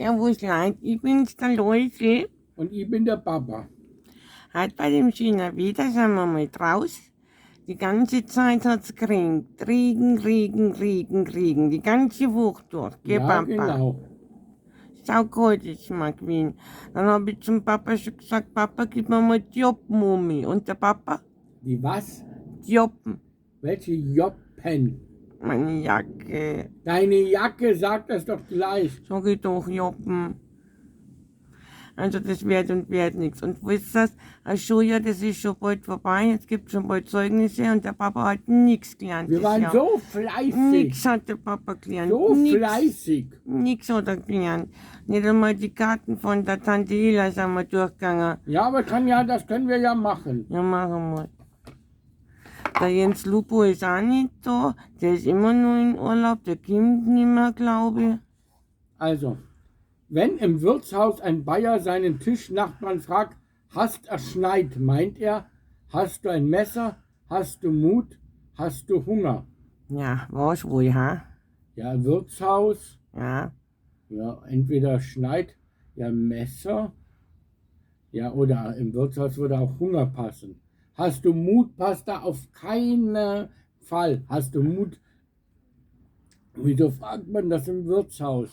Servus Leute, ich bin's der Läusel. Und ich bin der Papa. Heute bei dem schönen Wetter sind wir mal draus. Die ganze Zeit hat's geregnet. Regen, Regen, Regen, Regen. Die ganze Woche durch. Gell, Ja, Papa? genau. Saukalt ist mal gewesen. Dann habe ich zum Papa schon gesagt, Papa, gib mir mal die Joppen um mich. Und der Papa? Die was? Die Joppen. Welche Joppen? Meine Jacke. Deine Jacke sagt das doch gleich. Sag ich doch, Joppen. Also das wird und wird nichts. Und wisst ihr, das Schuljahr, das ist schon bald vorbei. Jetzt gibt es schon bald Zeugnisse und der Papa hat nichts gelernt. Wir waren Jahr. so fleißig. Nichts hat der Papa gelernt. So nix, fleißig. Nichts hat er gelernt. Nicht einmal die Karten von der Tante Ela sind wir durchgegangen. Ja, aber das können wir ja machen. Ja, machen wir. Der Jens Lupo ist auch nicht da. Der ist immer nur in Urlaub. Der kommt nicht mehr, glaube ich. Also, wenn im Wirtshaus ein Bayer seinen Tischnachbarn fragt, hast er Schneid, meint er, hast du ein Messer, hast du Mut, hast du Hunger? Ja, was wohl, ha? Ja, Wirtshaus, Ja. ja, entweder Schneid, ja, Messer, ja, oder im Wirtshaus würde auch Hunger passen. Hast du Mut, passt da auf keinen Fall. Hast du Mut? Wieso fragt man das im Wirtshaus?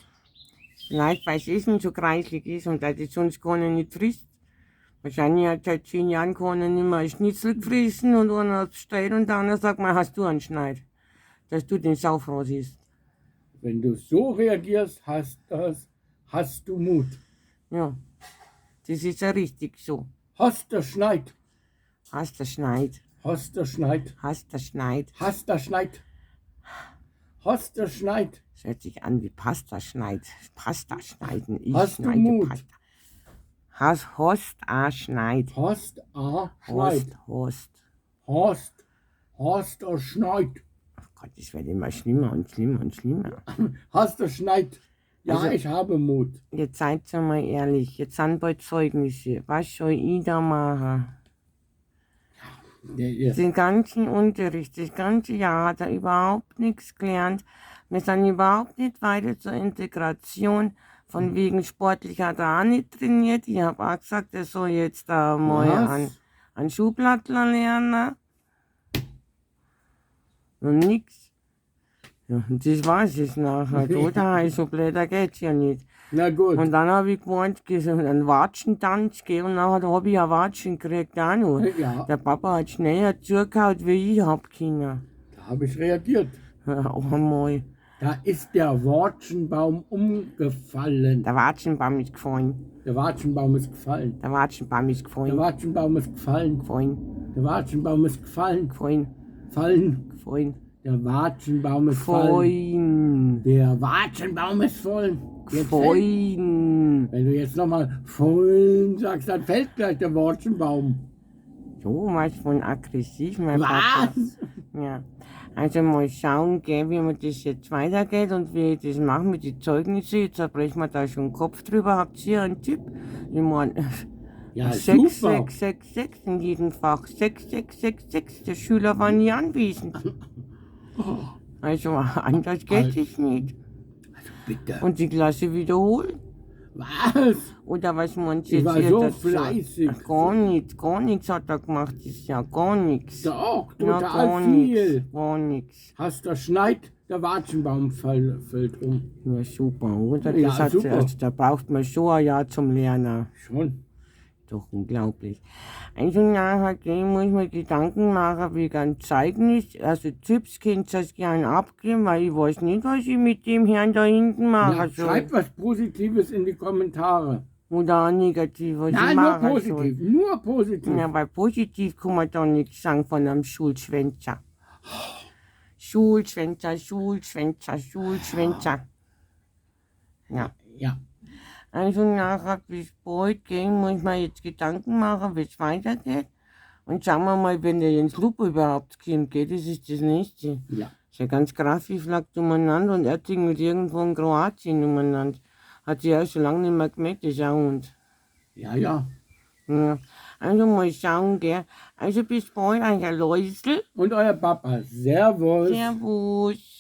Vielleicht, weil es Essen so kreislig ist und dass es sonst keiner nicht frisst. Wahrscheinlich hat seit 10 Jahren keiner nicht mehr ein Schnitzel gefressen und einer hat bestellt und der andere sagt mal, hast du einen Schneid, dass du den Saufraß isst. Wenn du so reagierst, hast du Mut. Ja, das ist ja richtig so. Hast der Schneid. Hast der Schneid, Hast der Schneid. hast der Schneid. Hast der Schneid. Hast der Schneid. Das hört sich an wie Pasta Schneid. Pasta schneiden. Ich Hast du schneide Mut? Pasta. Hast a Schneid. Hast a Schneid. Hast der Schneid. Oh Gott, das wird immer schlimmer und schlimmer und schlimmer. Hast der Schneid. Ja, Also- ich habe Mut. Jetzt seid mal ehrlich, jetzt sind bald Zeugnisse. Was soll ich da machen? Ja. Den ganzen Unterricht, das ganze Jahr hat er überhaupt nichts gelernt. Wir sind überhaupt nicht weiter zur Integration. Von wegen sportlich hat er auch nicht trainiert. Ich habe auch gesagt, er soll jetzt da mal an Schublattler lernen. Und nix. Ja, und das war's jetzt nachher. Oder? So blöder geht's ja nicht. Na gut. Und dann habe ich gemeint, einen Watschentanz gehen und nachher habe ich einen Watschen gekriegt auch noch. Ja, Der Papa hat schneller zugehauen, wie ich hab können. da habe ich reagiert. Auch einmal. Da ist der Watschenbaum umgefallen. Der Watschenbaum ist gefallen. Der Watschenbaum ist gefallen. Der Watschenbaum ist Der gefallen. Watschenbaum ist gefallen. Gefallen. Der Watschenbaum ist gefallen. Gefallen. Fallen. Gefallen. Der Watschenbaum ist fallen. Gefallen. Der Watschenbaum ist fallen. Jetzt fällt- Gefallen. Wenn du jetzt nochmal fallen sagst, dann fällt gleich der Watschenbaum. So was von aggressiv, mein Papa. Was? Ja. Also mal schauen, gell, wie mir das jetzt weitergeht und wie ich das mache mit den Zeugnissen. Jetzt zerbrechen wir da schon den Kopf drüber. Habt ihr einen Tipp? Ich meine, Ja, 6, super. 6, 6, 6 in jedem Fach. 6, 6, 6, 6. Der Schüler war nie anwesend. Also anders geht es nicht. Bitte. Und die Klasse wiederholen. Was? Oder was meinst du Ich jetzt war hier so dazu? fleißig. Ach, gar nichts hat er gemacht dieses Jahr. Gar nichts. Doch, Ja, total viel. Gar nichts. Hast du Schneid, der Watschenbaum fällt um. Ja, super, oder? Ja, Das hat super. Also, da braucht man schon ein Jahr zum Lernen. Schon. Doch unglaublich. Also nachher muss man Gedanken machen wegen einem Zeugnis. Also Tipps könnt ihr es gerne abgeben, weil ich weiß nicht, was ich mit dem Herrn da hinten Ja, machen soll. schreib was Positives in die Kommentare. Oder auch negativ, was ich Nein, nur machen positiv. Nur positiv. soll. Ja, weil positiv kann man da nichts sagen von einem Schulschwänzer. Schulschwänzer, Schulschwänzer, Schulschwänzer. Ja. Ja. Also nachher bis bald gehen, muss man jetzt Gedanken machen, wie es weitergeht. Und schauen wir mal, wenn der Jens Lupo überhaupt kommt, geht, das ist das Nächste. Ja. Ist ja ganz Graffi flaggt umeinander und er tingelt irgendwo in Kroatien umeinander. Hat sich ja schon lange nicht mehr gemerkt, das ist ein Hund. Ja, ja. Ja. Also mal schauen, gell. Also bis bald, ein Läusel. Und euer Papa. Servus. Servus.